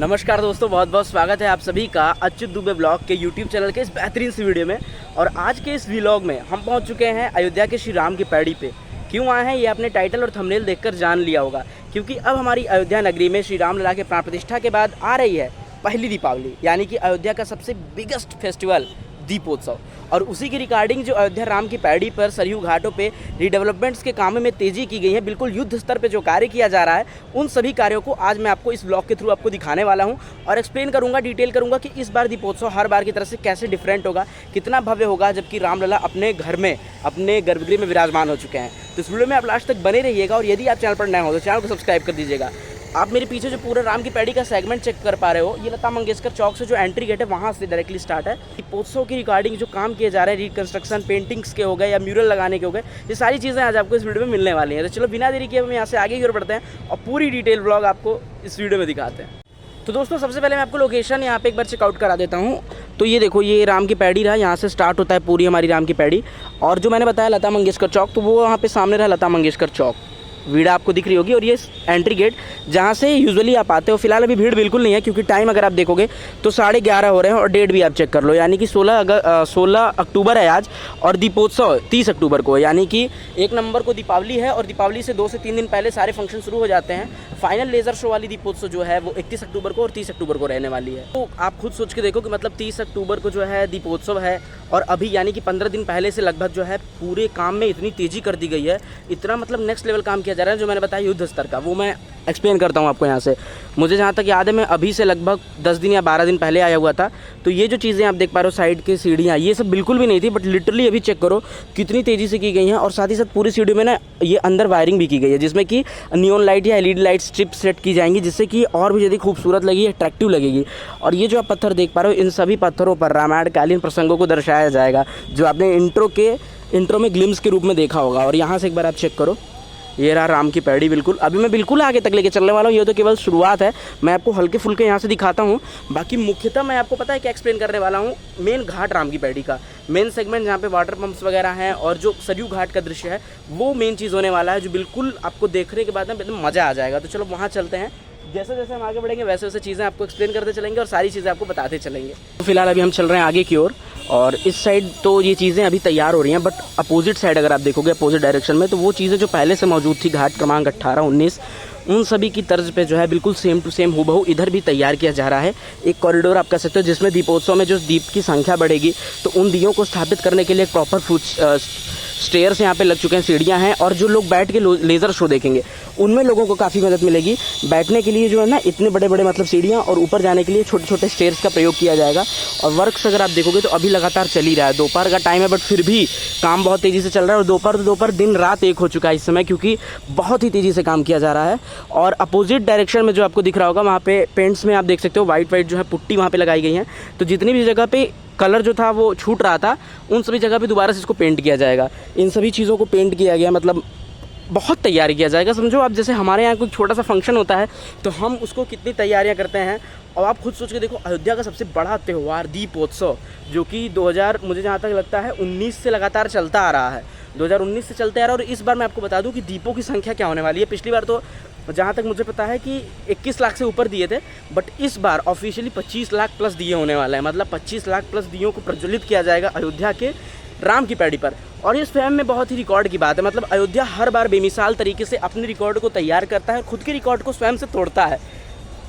नमस्कार दोस्तों, बहुत बहुत स्वागत है आप सभी का अच्युत दुबे ब्लॉग के यूट्यूब चैनल के इस बेहतरीन सी वीडियो में। और आज के इस व्लॉग में हम पहुंच चुके हैं अयोध्या के श्री राम की पैड़ी पे। क्यों आए हैं ये आपने टाइटल और थंबनेल देखकर जान लिया होगा, क्योंकि अब हमारी अयोध्या नगरी में श्री राम लला के प्राण प्रतिष्ठा के बाद आ रही है पहली दीपावली, यानी कि अयोध्या का सबसे बिगेस्ट फेस्टिवल दीपोत्सव। और उसी की रिकॉर्डिंग जो अयोध्या राम की पैड़ी पर सरयू घाटों पे रिडेवलपमेंट्स के कामों में तेज़ी की गई है, बिल्कुल युद्ध स्तर पे जो कार्य किया जा रहा है, उन सभी कार्यों को आज मैं आपको इस ब्लॉग के थ्रू आपको दिखाने वाला हूं और एक्सप्लेन करूंगा, डिटेल करूंगा कि इस बार दीपोत्सव हर बार की तरह से कैसे डिफरेंट होगा, कितना भव्य होगा, जबकि रामलला अपने घर में अपने गर्भगृह में विराजमान हो चुके हैं। तो इस वीडियो में आप लास्ट तक बने रहिएगा और यदि आप चैनल पर नए हो तो चैनल को सब्सक्राइब कर दीजिएगा। आप मेरे पीछे जो पूरा राम की पैड़ी का सेगमेंट चेक कर पा रहे हो, ये लता मंगेशकर चौक से जो एंट्री गेट है वहाँ से डायरेक्टली स्टार्ट है। दीपोत्सव की रिकॉर्डिंग जो काम किए जा रहे हैं, रिकंस्ट्रक्शन, पेंटिंग्स के हो गए या म्यूरल लगाने के हो गए, ये सारी चीज़ें आज आपको इस वीडियो में मिलने वाली हैं। तो चलो बिना देरी किए हम यहाँ से आगे की ओर बढ़ते हैं और पूरी डिटेल ब्लॉग आपको इस वीडियो में दिखाते हैं। तो दोस्तों सबसे पहले मैं आपको लोकेशन यहाँ पे एक बार चेकआउट करा देता हूँ। तो ये देखो, ये राम की पैड़ी रहा, यहाँ से स्टार्ट होता है पूरी हमारी राम की पैड़ी। और जो मैंने बताया लता मंगेशकर चौक, तो वो वहाँ पे सामने रहा लता मंगेशकर चौक, भीड़ आपको दिख रही होगी। और ये एंट्री गेट जहाँ से यूजुअली आप आते हो। फिलहाल अभी भीड़ बिल्कुल नहीं है, क्योंकि टाइम अगर आप देखोगे तो 11:30 हो रहे हैं और डेट भी आप चेक कर लो, यानी कि 16 अक्टूबर है आज और दीपोत्सव 30 अक्टूबर को है, यानी कि 1 नवंबर को दीपावली है और दीपावली से 2 से 3 दिन पहले सारे फंक्शन शुरू हो जाते हैं। फाइनल लेज़र शो वाली दीपोत्सव जो है वो 31 अक्टूबर को और 30 अक्टूबर को रहने वाली है। तो आप खुद सोच के देखो कि मतलब 30 अक्टूबर को जो है दीपोत्सव है और अभी यानी कि 15 दिन पहले से लगभग जो है पूरे काम में इतनी तेज़ी कर दी गई है, इतना मतलब नेक्स्ट लेवल काम किया जा रहा है। जो मैंने बताया युद्ध स्तर का, वो मैं एक्सप्लेन करता हूँ आपको यहाँ से। मुझे जहाँ तक याद है, मैं अभी से लगभग 10 दिन या 12 दिन पहले आया हुआ था। तो ये जो चीज़ें आप देख पा रहे हो, साइड की सीढ़ियाँ, ये सब बिल्कुल भी नहीं थी, बट लिटरली अभी चेक करो कितनी तेज़ी से की गई हैं। और साथ ही साथ पूरी सीढ़ी में ना ये अंदर वायरिंग भी की गई है, जिसमें कि नियॉन लाइट या LED लाइट स्ट्रिप सेट की जाएंगी, जिससे कि और भी ज़्यादा खूबसूरत लगेगी, अट्रैक्टिव लगेगी। और ये जो आप पत्थर देख पा रहे हो, इन सभी पत्थरों पर रामायणकालीन प्रसंगों को दर्शाया जाएगा, जो आपने इंट्रो में ग्लिम्स के रूप में देखा होगा। और यहाँ से एक बार आप चेक करो, ये रहा राम की पैड़ी। बिल्कुल अभी मैं बिल्कुल आगे तक लेके चलने वाला हूँ, ये तो केवल शुरुआत है। मैं आपको हल्के फुल्के यहाँ से दिखाता हूँ, बाकी मुख्यतः मैं आपको पता है क्या एक्सप्लेन करने वाला हूँ। मेन घाट राम की पैड़ी का मेन सेगमेंट, जहाँ पे वाटर पंप्स वगैरह हैं और जो सरयू घाट का दृश्य है, वो मेन चीज़ होने वाला है, जो बिल्कुल आपको देखने के बाद में एकदम मज़ा आ जाएगा। तो चलो वहाँ चलते हैं। जैसे जैसे हम आगे बढ़ेंगे वैसे वैसे चीज़ें आपको एक्सप्लेन करते चलेंगे और सारी चीज़ें आपको बताते चलेंगे। तो फिलहाल अभी हम चल रहे हैं आगे की ओर, और इस साइड तो ये चीज़ें अभी तैयार हो रही हैं, बट अपोजिट साइड अगर आप देखोगे, अपोजिट डायरेक्शन में, तो वो चीज़ें जो पहले से मौजूद थी घाट क्रमांक 18, 19, उन सभी की तर्ज पे जो है बिल्कुल सेम टू सेम हूबहू इधर भी तैयार किया जा रहा है। एक कॉरिडोर आप कह सकते हो, जिसमें दीपोत्सव में जो दीप की संख्या बढ़ेगी, तो उन दियों को स्थापित करने के लिए एक प्रॉपर स्टेयर्स यहाँ पे लग चुके हैं, सीढ़ियाँ हैं। और जो लोग बैठ के लेज़र शो देखेंगे, उनमें लोगों को काफ़ी मदद मिलेगी। बैठने के लिए जो है ना इतने बड़े बड़े मतलब सीढ़ियाँ, और ऊपर जाने के लिए छोटे छोटे स्टेयर्स का प्रयोग किया जाएगा। और वर्क्स अगर आप देखोगे तो अभी लगातार चल ही रहा है। दोपहर का टाइम है, बट फिर भी काम बहुत तेज़ी से चल रहा है। और दोपहर दिन रात एक हो चुका है इस समय, क्योंकि बहुत ही तेज़ी से काम किया जा रहा है। और अपोजिट डायरेक्शन में जो आपको दिख रहा होगा, वहाँ पे पेंट्स में आप देख सकते हो वाइट जो है पुट्टी वहाँ पे लगाई गई है। तो जितनी भी जगह पे कलर जो था वो छूट रहा था, उन सभी जगह पे दोबारा से इसको पेंट किया जाएगा। इन सभी चीज़ों को पेंट किया गया, मतलब बहुत तैयारी किया जाएगा। समझो आप, जैसे हमारे यहाँ कोई छोटा सा फंक्शन होता है तो हम उसको कितनी तैयारियाँ करते हैं। और आप खुद सोच के देखो, अयोध्या का सबसे बड़ा त्यौहार दीपोत्सव, जो कि 2000 मुझे जहाँ तक लगता है 19 से लगातार चलता आ रहा है, 2019 से चलते आ रहा है। और इस बार मैं आपको बता दूं कि दीपों की संख्या क्या होने वाली है। पिछली बार तो जहाँ तक मुझे पता है कि 21 लाख से ऊपर दिए थे, बट इस बार ऑफिशियली 25 लाख प्लस दिए होने वाला है। मतलब 25 लाख प्लस दियों को प्रज्वलित किया जाएगा अयोध्या के राम की पैड़ी पर। और ये स्वयं में बहुत ही रिकॉर्ड की बात है। मतलब अयोध्या हर बार बेमिसाल तरीके से अपने रिकॉर्ड को तैयार करता है, खुद के रिकॉर्ड को स्वयं से तोड़ता है,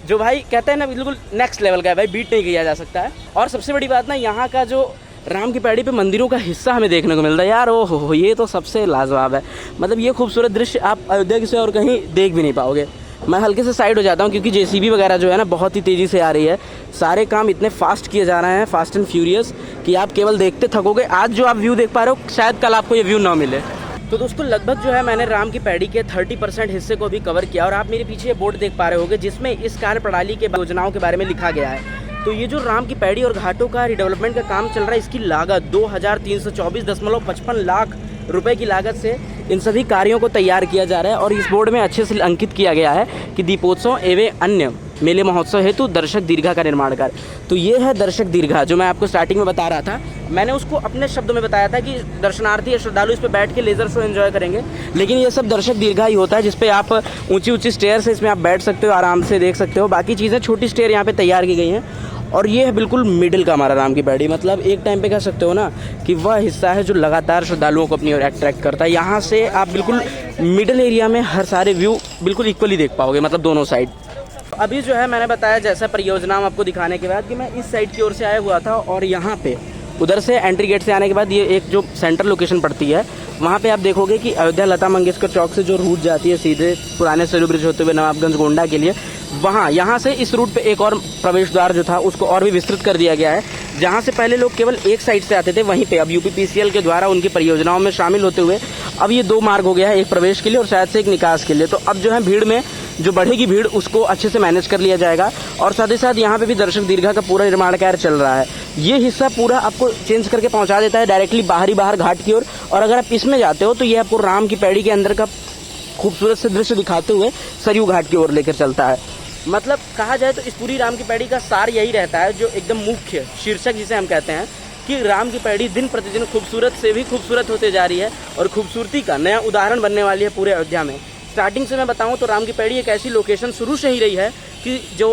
जो भाई कहते हैं ना बिल्कुल नेक्स्ट लेवल का है भाई, बीट नहीं किया जा सकता है। और सबसे बड़ी बात ना, यहाँ का जो राम की पैड़ी पे मंदिरों का हिस्सा हमें देखने को मिलता है यार, ओ हो, ये तो सबसे लाजवाब है। मतलब ये खूबसूरत दृश्य आप अयोध्या के से और कहीं देख भी नहीं पाओगे। मैं हल्के से साइड हो जाता हूँ, क्योंकि JCB वगैरह जो है ना बहुत ही तेज़ी से आ रही है। सारे काम इतने फास्ट किए जा रहे हैं, फास्ट एंड फ्यूरियस, कि आप केवल देखते थकोगे। आज जो आप व्यू देख पा रहे हो, शायद कल आपको ये व्यू ना मिले। तो दोस्तों लगभग जो है मैंने राम की पैड़ी के 30% हिस्से को भी कवर किया। और आप मेरे पीछे ये बोर्ड देख पा रहे होगे, जिसमें इस कार्य प्रणाली के योजनाओं के बारे में लिखा गया है। तो ये जो राम की पैड़ी और घाटों का रिडेवलपमेंट का काम चल रहा है, इसकी लागत 2324.55 लाख रुपए की लागत से इन सभी कार्यों को तैयार किया जा रहा है। और इस बोर्ड में अच्छे से अंकित किया गया है कि दीपोत्सव एवं अन्य मेले महोत्सव हेतु दर्शक दीर्घा का निर्माण कार्य। तो ये है दर्शक दीर्घा, जो मैं आपको स्टार्टिंग में बता रहा था। मैंने उसको अपने शब्दों में बताया था कि दर्शनार्थी या श्रद्धालु इस पर बैठ के लेज़र शो एंजॉय करेंगे, लेकिन ये सब दर्शक दीर्घा ही होता है, जिस पे आप ऊंची ऊंची स्टेयर से इसमें आप बैठ सकते हो, आराम से देख सकते हो। बाकी चीज़ें छोटी स्टेयर यहाँ पे तैयार की गई हैं। और ये है बिल्कुल मिडिल का हमारा राम की पैड़ी, मतलब एक टाइम पे कह सकते हो ना कि वह हिस्सा है जो लगातार श्रद्धालुओं को अपनी ओर अट्रैक्ट करता है। यहाँ से आप बिल्कुल मिडिल एरिया में हर सारे व्यू बिल्कुल इक्वली देख पाओगे, मतलब दोनों साइड। अभी जो है मैंने बताया जैसा परियोजना आपको दिखाने के बाद कि मैं इस साइड की ओर से आया हुआ था, और यहाँ पे उधर से एंट्री गेट से आने के बाद ये एक जो सेंटर लोकेशन पड़ती है, वहाँ पे आप देखोगे कि अयोध्या लता मंगेशकर चौक से जो रूट जाती है सीधे पुराने सरयू ब्रिज होते हुए नवाबगंज गोंडा के लिए, वहाँ यहाँ से इस रूट पे एक और प्रवेश द्वार जो था उसको और भी विस्तृत कर दिया गया है। जहाँ से पहले लोग केवल एक साइड से आते थे, वहीं पे अब यूपीपीसीएल के द्वारा उनकी परियोजनाओं में शामिल होते हुए अब ये 2 मार्ग हो गया है, एक प्रवेश के लिए और शायद से एक निकास के लिए। तो अब जो है भीड़ में जो बढ़ेगी भीड़ उसको अच्छे से मैनेज कर लिया जाएगा। और साथ ही साथ यहाँ पे भी दर्शक दीर्घा का पूरा निर्माण कार्य चल रहा है। ये हिस्सा पूरा आपको चेंज करके पहुँचा देता है डायरेक्टली बाहर घाट की ओर। और अगर आप इसमें जाते हो तो ये आपको राम की पैड़ी के अंदर का खूबसूरत से दृश्य दिखाते हुए सरयू घाट की ओर लेकर चलता है। मतलब कहा जाए तो इस पूरी राम की पैड़ी का सार यही रहता है, जो एकदम मुख्य शीर्षक जिसे हम कहते हैं कि राम की पैड़ी दिन प्रतिदिन खूबसूरत से भी खूबसूरत होते जा रही है और खूबसूरती का नया उदाहरण बनने वाली है पूरे अयोध्या में। स्टार्टिंग से मैं बताऊं तो राम की पैड़ी एक ऐसी लोकेशन शुरू से ही रही है कि जो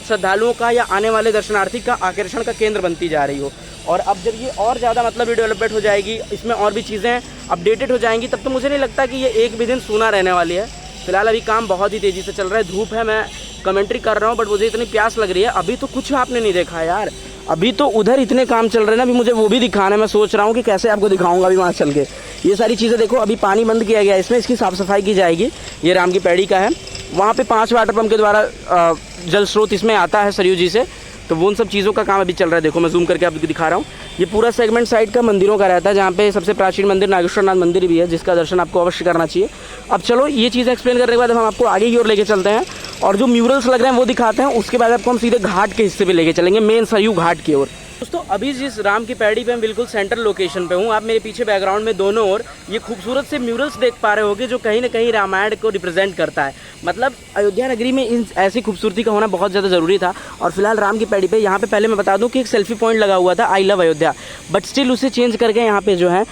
श्रद्धालुओं का या आने वाले दर्शनार्थी का आकर्षण का केंद्र बनती जा रही हो। और अब जब ये और ज़्यादा मतलब डेवलपमेंट हो जाएगी, इसमें और भी चीज़ें अपडेटेड हो जाएंगी, तब तो मुझे नहीं लगता कि ये एक भी दिन सूना रहने वाली है। फिलहाल अभी काम बहुत ही तेज़ी से चल रहा है, धूप है, मैं कमेंट्री कर रहा हूँ बट मुझे इतनी प्यास लग रही है। अभी तो कुछ आपने नहीं देखा यार, अभी तो उधर इतने काम चल रहे हैं ना, अभी मुझे वो भी दिखाना है। मैं सोच रहा हूँ कि कैसे आपको दिखाऊंगा अभी वहाँ चल के। ये सारी चीज़ें देखो, अभी पानी बंद किया गया है इसमें, इसकी साफ़ सफाई की जाएगी। ये राम की पैड़ी का है, वहाँ पे 5 वाटर पंप के द्वारा जल स्रोत इसमें आता है सरयू जी से, तो वो उन सब चीज़ों का काम अभी चल रहा है। देखो मैं जूम करके आपको दिखा रहा हूँ। ये पूरा सेगमेंट साइड का मंदिरों का रहता है, जहाँ पे सबसे प्राचीन मंदिर नागेश्वरनाथ मंदिर भी है, जिसका दर्शन आपको अवश्य करना चाहिए। अब चलो ये चीज़ें एक्सप्लेन करने के बाद हम आपको आगे की ओर लेके चलते हैं और जो म्यूरल्स लग रहे हैं वो दिखाते हैं। उसके बाद आपको हम सीधे घाट के हिस्से पे लेके चलेंगे, मेन सरयू घाट की ओर। दोस्तों अभी जिस राम की पैड़ी पे मैं बिल्कुल सेंटर लोकेशन पे हूँ, आप मेरे पीछे बैकग्राउंड में दोनों ओर ये खूबसूरत से म्यूरल्स देख पा रहे होगे, जो कहीं ना कहीं रामायण को रिप्रेजेंट करता है। मतलब अयोध्या नगरी में इन ऐसी खूबसूरती का होना बहुत ज़्यादा ज़रूरी था। और फिलहाल राम की पैड़ी पे यहाँ पे पहले मैं बता दूँ कि एक सेल्फी पॉइंट लगा हुआ था, I love Ayodhya, but still उसे चेंज करके यहाँ पे जो है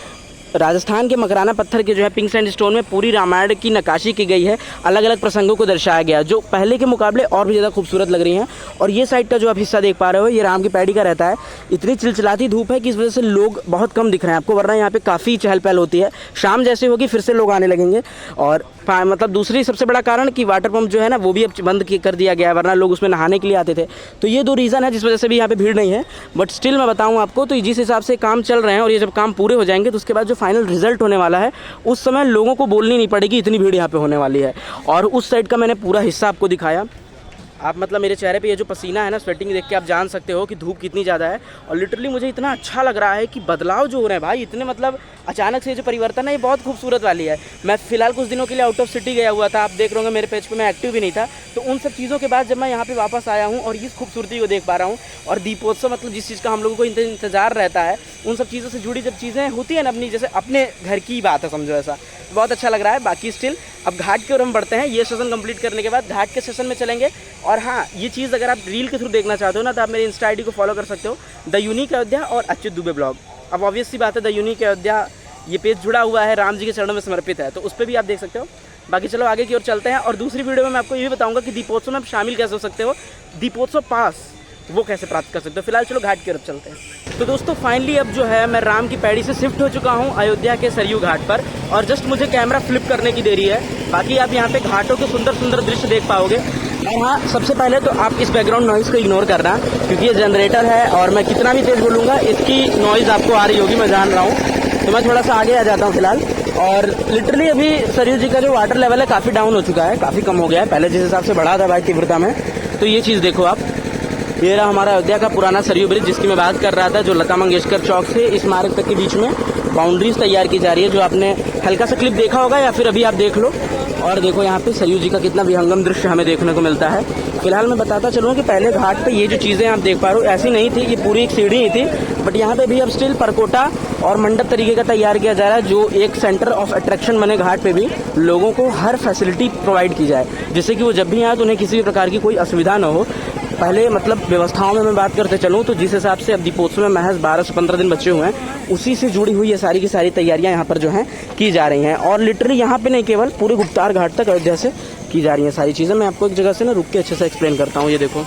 राजस्थान के मकराना पत्थर के जो है पिंक सैंडस्टोन में पूरी रामायण की नक्काशी की गई है, अलग अलग प्रसंगों को दर्शाया गया, जो पहले के मुकाबले और भी ज़्यादा खूबसूरत लग रही हैं। और ये साइड का जो आप हिस्सा देख पा रहे हो, ये राम की पैड़ी का रहता है। इतनी चिलचिलाती धूप है कि इस वजह से लोग बहुत कम दिख रहे हैं आपको, वरना यहाँ पे काफ़ी चहल पहल होती है। शाम जैसे होगी फिर से लोग आने लगेंगे। और मतलब दूसरी सबसे बड़ा कारण कि वाटर पंप जो है ना वो भी अब बंद कर दिया गया है, वरना लोग उसमें नहाने के लिए आते थे। तो ये 2 रीज़न है जिस वजह से भी यहाँ पे भीड़ नहीं है। बट स्टिल मैं बताऊँ आपको, तो जिस हिसाब से काम चल रहे हैं और ये जब काम पूरे हो जाएंगे तो उसके बाद जो फाइनल रिजल्ट होने वाला है, उस समय लोगों को बोलनी नहीं पड़ेगी, इतनी भीड़ यहाँ पे होने वाली है। और उस साइड का मैंने पूरा हिस्सा आपको दिखाया। आप मतलब मेरे चेहरे पे ये जो पसीना है ना, स्वेटिंग देख के आप जान सकते हो कि धूप कितनी ज़्यादा है। और लिटरली मुझे इतना अच्छा लग रहा है कि बदलाव जो हो रहे हैं भाई, इतने मतलब अचानक से ये जो परिवर्तन है ये बहुत खूबसूरत वाली है। मैं फिलहाल कुछ दिनों के लिए आउट ऑफ सिटी गया हुआ था, आप देख रहे होंगे मेरे पेज पे मैं एक्टिव भी नहीं था। तो उन सब चीज़ों के बाद जब मैं यहाँ पे वापस आया हूँ और इस खूबसूरती को देख पा रहा हूँ, और दीपोत्सव मतलब जिस चीज़ का हम लोगों को इंतजार रहता है, उन सब चीज़ों से जुड़ी जब चीज़ें होती हैं ना अपनी, जैसे अपने घर की बात है समझो, ऐसा बहुत अच्छा लग रहा है। बाकी स्टिल अब घाट की ओर हम बढ़ते हैं। ये सेशन कंप्लीट करने के बाद घाट के सेशन में चलेंगे। और हाँ, ये चीज़ अगर आप रील के थ्रू देखना चाहते हो ना, तो आप मेरे इंस्टा आईडी को फॉलो कर सकते हो, द यूनिक अयोध्या और अच्युत दुबे ब्लॉग। अब ऑब्वियस सी बात है, द यूनिक अयोध्या ये पेज जुड़ा हुआ है, राम जी के चरणों में समर्पित है, तो उस पर भी आप देख सकते हो। बाकी चलो आगे की ओर चलते हैं। और दूसरी वीडियो में मैं आपको ये भी बताऊंगा कि दीपोत्सव में आप शामिल कैसे हो सकते हो, दीपोत्सव पास वो कैसे प्राप्त कर सकते हो। फिलहाल चलो घाट की ओर चलते हैं। तो दोस्तों फाइनली अब जो है मैं राम की पैड़ी से शिफ्ट हो चुका हूँ अयोध्या के सरयू घाट पर, और जस्ट मुझे कैमरा फ्लिप करने की देरी है। बाकी आप यहाँ पे घाटों के सुंदर सुंदर दृश्य देख पाओगे। और हाँ, सबसे पहले तो आप इस बैकग्राउंड नॉइज़ को इग्नोर करना, क्योंकि ये जनरेटर है और मैं कितना भी तेज़ बोलूँगा इसकी नॉइज़ आपको आ रही होगी, मैं जान रहा हूँ। तो मैं थोड़ा सा आगे आ जाता हूँ फिलहाल। और लिटरली अभी सरयू जी का जो वाटर लेवल है काफ़ी डाउन हो चुका है, काफ़ी कम हो गया है, पहले जिस हिसाब से बढ़ा था भाई तीव्रता में। तो ये चीज़ देखो आप, ये रहा हमारा अयोध्या का पुराना सरयू ब्रिज जिसकी मैं बात कर रहा था, जो लता मंगेशकर चौक से इस मार्ग तक के बीच में बाउंड्रीज तैयार की जा रही है, जो आपने हल्का सा क्लिप देखा होगा या फिर अभी आप देख लो। और देखो यहाँ पे सरयू जी का कितना विहंगम दृश्य हमें देखने को मिलता है। फिलहाल मैं बताता चलूँ कि पहले घाट पे ये जो चीज़ें आप देख पा रहे हो ऐसी नहीं थी, ये पूरी एक सीढ़ी ही थी, बट यहाँ पे भी अब स्टिल परकोटा और मंडप तरीके का तैयार किया जा रहा है, जो एक सेंटर ऑफ अट्रैक्शन बने घाट पे भी लोगों को हर फैसिलिटी प्रोवाइड की जाए, जिससे कि वो जब भी आए तो उन्हें किसी भी प्रकार की कोई असुविधा ना हो। पहले मतलब व्यवस्थाओं में मैं बात करते चलूँ तो जिस हिसाब से अब दीपोत्सव में महज 12 से 15 दिन बचे हुए हैं, उसी से जुड़ी हुई ये सारी की सारी तैयारियां यहाँ पर जो हैं की जा रही हैं। और लिटरली यहाँ पे नहीं, केवल पूरे गुप्तार घाट तक अयोध्या से की जा रही हैं सारी चीज़ें। मैं आपको एक जगह से ना रुक के अच्छे से एक्सप्लेन करता हूँ। ये देखो,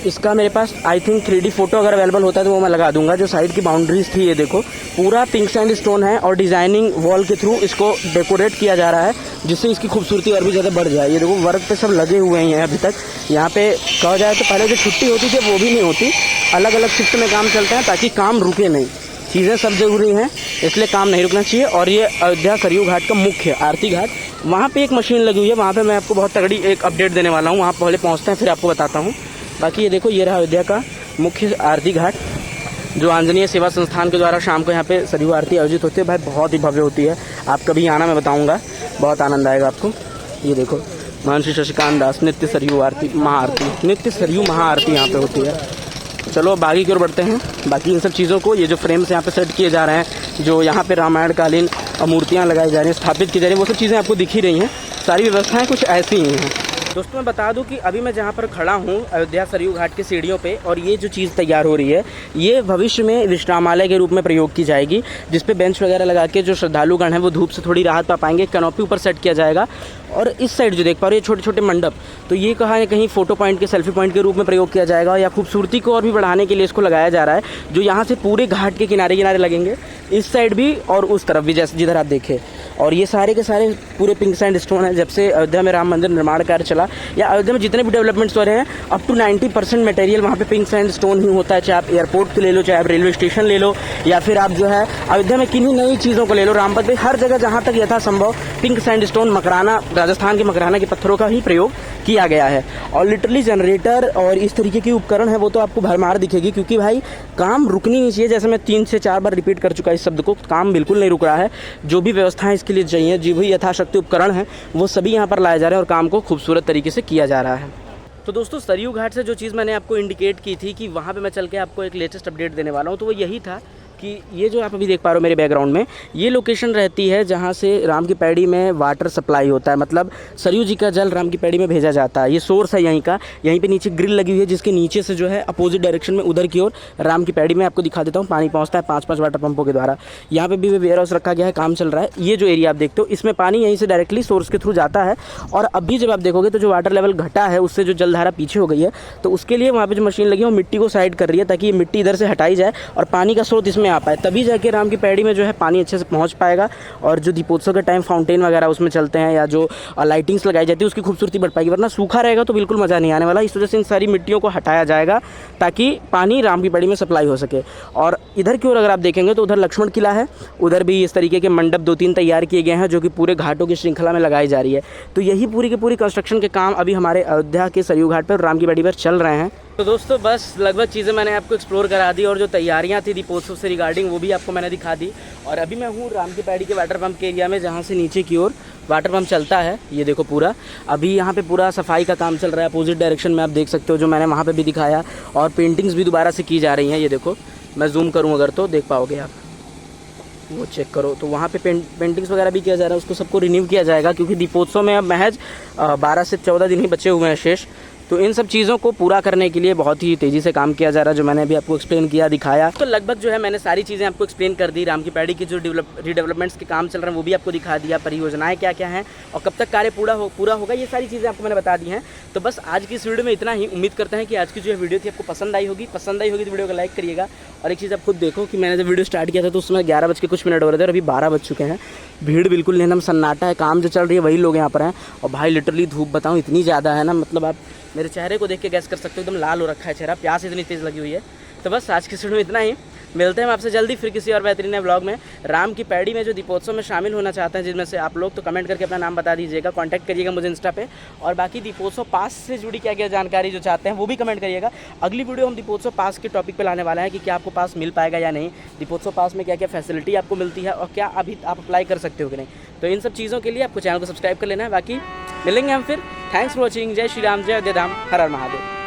इसका मेरे पास आई थिंक 3D फोटो अगर अवेलेबल होता है तो वो मैं लगा दूंगा। जो साइड की बाउंड्रीज थी, ये देखो पूरा पिंक सैंड स्टोन है और डिजाइनिंग वॉल के थ्रू इसको डेकोरेट किया जा रहा है, जिससे इसकी खूबसूरती और भी ज़्यादा बढ़ जाए। ये देखो वर्क पे सब लगे हुए हैं अभी तक। यहाँ पे कहा जाए तो पहले जो छुट्टी होती थी वो भी नहीं होती, अलग अलग शिफ्ट में काम चलता है ताकि काम रुके नहीं। चीज़ें सब जरूरी हैं, इसलिए काम नहीं रुकना चाहिए। और ये अयोध्या सरयू घाट का मुख्य आरती घाट, वहाँ पे एक मशीन लगी हुई है, वहाँ पे मैं आपको बहुत तगड़ी एक अपडेट देने वाला हूँ। वहाँ पहले पहुँचते हैं फिर आपको बताता हूँ। बाकी ये देखो, ये रहा अयोध्या का मुख्य आरती घाट, जो आंजनेय सेवा संस्थान के द्वारा शाम को यहाँ पे सरयू आरती आयोजित होती है। भाई बहुत ही भव्य होती है, आप कभी आना, मैं बताऊँगा, बहुत आनंद आएगा आपको। ये देखो, महर्षि शशिकांत दास नित्य सरयू आरती महाआरती, नित्य सरयू महाआरती यहाँ पे होती है। चलो बाकी की ओर बढ़ते हैं। बाकी इन सब चीज़ों को, ये जो फ्रेम्स यहाँ पे सेट किए जा रहे हैं, जो यहाँ पे रामायण कालीन मूर्तियाँ लगाई जा रही हैं, स्थापित की जा रही हैं, वो सब चीज़ें आपको दिख ही रही हैं। सारी व्यवस्थाएं कुछ ऐसी ही हैं। दोस्तों मैं बता दूं कि अभी मैं जहाँ पर खड़ा हूँ अयोध्या सरयू घाट की सीढ़ियों पे, और ये जो चीज़ तैयार हो रही है ये भविष्य में विश्रामालय के रूप में प्रयोग की जाएगी, जिस पे बेंच वगैरह लगा के जो श्रद्धालुगण हैं वो धूप से थोड़ी राहत पा पाएंगे। कैनोपी ऊपर सेट किया जाएगा, और इस साइड जो देख पा रहे हो ये छोटे छोटे मंडप, तो ये कहाँ है कहीं फोटो पॉइंट के सेल्फी पॉइंट के रूप में प्रयोग किया जाएगा, या खूबसूरती को और भी बढ़ाने के लिए इसको लगाया जा रहा है। जो यहाँ से पूरे घाट के किनारे किनारे लगेंगे, इस साइड भी और उस तरफ भी, जैसे जिधर आप देखें। और ये सारे के सारे पूरे पिंक सैंड स्टोन है। जब से अयोध्या में राम मंदिर निर्माण कार्य चला, या अयोध्या में जितने भी डेवलपमेंट्स हो रहे हैं, अप टू 90% मटेरियल वहाँ पे पिंक सैंड स्टोन ही होता है। चाहे आप एयरपोर्ट को ले लो, चाहे आप रेलवे स्टेशन ले लो, या फिर आप जो है अयोध्या में किन्हीं नई चीज़ों को ले लो, रामपथ पे हर जगह जहाँ तक यथासंभव pink sand stone, Makrana, Rajasthan के मकराना के पत्थरों का ही प्रयोग किया गया है। और लिटरली जनरेटर और इस तरीके की उपकरण है वो तो आपको भरमार दिखेगी, क्योंकि भाई काम रुकनी नहीं चाहिए। जैसे मैं 3 से 4 बार रिपीट कर चुका इस शब्द को, काम बिल्कुल नहीं रुक रहा है। जो भी व्यवस्थाएं इसके लिए चाहिए, जो भी यथाशक्ति उपकरण हैं, वो सभी यहाँ पर लाए जा रहे हैं और काम को खूबसूरत तरीके से किया जा रहा है। तो दोस्तों सरयू घाट से जो चीज़ मैंने आपको इंडिकेट की थी कि वहाँ पे मैं चल के आपको एक लेटेस्ट अपडेट देने वाला हूँ, तो वो यही था कि ये जो आप अभी देख पा रहे हो मेरे बैकग्राउंड में, ये लोकेशन रहती है जहाँ से राम की पैड़ी में वाटर सप्लाई होता है। मतलब सरयू जी का जल राम की पैड़ी में भेजा जाता है। ये सोर्स है यहीं का। यहीं पे नीचे ग्रिल लगी हुई है, जिसके नीचे से जो है अपोजिट डायरेक्शन में उधर की ओर राम की पैड़ी में आपको दिखा देता हूँ पानी पहुँचता है 5-5 वाटर पंपों के द्वारा। यहाँ पे भी वेयर हाउस रखा गया है, काम चल रहा है। ये जो एरिया आप देखते हो, इसमें पानी यहीं से डायरेक्टली सोर्स के थ्रू जाता है। और अभी जब आप देखोगे तो जो वाटर लेवल घटा है, उससे जो जलधारा पीछे हो गई है, तो उसके लिए वहाँ पे जो मशीन लगी है वो मिट्टी को साइड कर रही है, ताकि ये मिट्टी इधर से हटाई जाए और पानी का स्रोत इसमें आ पाए, तभी जाके राम की पैड़ी में जो है पानी अच्छे से पहुंच पाएगा। और जो दीपोत्सव के टाइम फाउंटेन वगैरह उसमें चलते हैं, या जो लाइटिंग्स लगाई जाती है, उसकी खूबसूरती बढ़ पाएगी। वरना सूखा रहेगा तो बिल्कुल मज़ा नहीं आने वाला। इस वजह से इन सारी मिट्टियों को हटाया जाएगा ताकि पानी राम की पैड़ी में सप्लाई हो सके। और इधर की ओर अगर आप देखेंगे तो उधर लक्ष्मण किला है, उधर भी इस तरीके के मंडप 2-3 तैयार किए गए हैं, जो कि पूरे घाटों की श्रृंखला में लगाई जा रही है। तो यही पूरी की पूरी कंस्ट्रक्शन के काम अभी हमारे अयोध्या के सरयू घाट पर राम की पैड़ी पर चल रहे हैं। तो दोस्तों बस लगभग चीज़ें मैंने आपको एक्सप्लोर करा दी, और जो तैयारियां थी दीपोत्सव से रिगार्डिंग वो भी आपको मैंने दिखा दी। और अभी मैं हूँ राम की पैड़ी के वाटर पंप के एरिया में, जहाँ से नीचे की ओर वाटर पंप चलता है। ये देखो पूरा अभी यहाँ पे पूरा सफाई का काम चल रहा है। अपोजिट डायरेक्शन में आप देख सकते हो, जो मैंने वहाँ पे भी दिखाया। और पेंटिंग्स भी दोबारा से की जा रही हैं। ये देखो, मैं जूम करूँ अगर तो देख पाओगे आप, वो चेक करो। तो वहाँ पे पेंटिंग्स वगैरह भी किया जा रहा है, उसको सबको रिन्यू किया जाएगा, क्योंकि दीपोत्सव में अब महज 12 से 14 दिन ही बचे हुए हैं शेष। तो इन सब चीज़ों को पूरा करने के लिए बहुत ही तेज़ी से काम किया जा रहा है, जो मैंने अभी आपको एक्सप्लेन किया, दिखाया। तो लगभग जो है मैंने सारी चीज़ें आपको एक्सप्लेन कर दी। राम की पैड़ी की जो रीडेवलपमेंट्स के काम चल रहे हैं वो भी आपको दिखा दिया, परियोजनाएं क्या क्या हैं और कब तक कार्य पूरा होगा, ये सारी चीज़ें आपको मैंने बता दी हैं। तो बस आज की इस वीडियो में इतना ही। उम्मीद करते हैं कि आज की जो वीडियो थी आपको पसंद आई होगी तो वीडियो को लाइक करिएगा। और एक चीज़ आप खुद देखो कि मैंने जब वीडियो स्टार्ट किया था तो उसमें 11 बज के कुछ मिनट हो रहे थे, और अभी 12 बज चुके हैं। भीड़ बिल्कुल नहीं, एकदम सन्नाटा है। काम जो चल रही है वही लोग यहाँ पर हैं। और भाई लिटरली धूप बताऊँ इतनी ज़्यादा है ना, मतलब आप मेरे चेहरे को देख के गैस कर सकते हो, एकदम लाल हो रखा है चेहरा, प्यास इतनी तेज़ लगी हुई है। तो बस आज की वीडियो में इतना ही। मिलते हैं हम आपसे जल्दी फिर किसी और बेहतरीन व्लॉग में। राम की पैड़ी में जो दीपोत्सव में शामिल होना चाहते हैं जिनमें से आप लोग, तो कमेंट करके अपना नाम बता दीजिएगा, कॉन्टैक्ट करिएगा मुझे इंस्टा पे। और बाकी दीपोत्सव पास से जुड़ी क्या क्या जानकारी जो चाहते हैं वो भी कमेंट करिएगा। अगली वीडियो हम दीपोत्सव पास के टॉपिक पे लाने वाले हैं कि क्या आपको पास मिल पाएगा या नहीं, दीपोत्सव पास में क्या क्या फैसिलिटी आपको मिलती है, और क्या अभी आप अप्लाई कर सकते हो कि नहीं। तो इन सब चीज़ों के लिए आपको चैनल को सब्सक्राइब कर लेना है। बाकी मिलेंगे हम फिर। Thanks for watching. जय श्री राम, जय अयोध्या धाम, हर हर महादेव।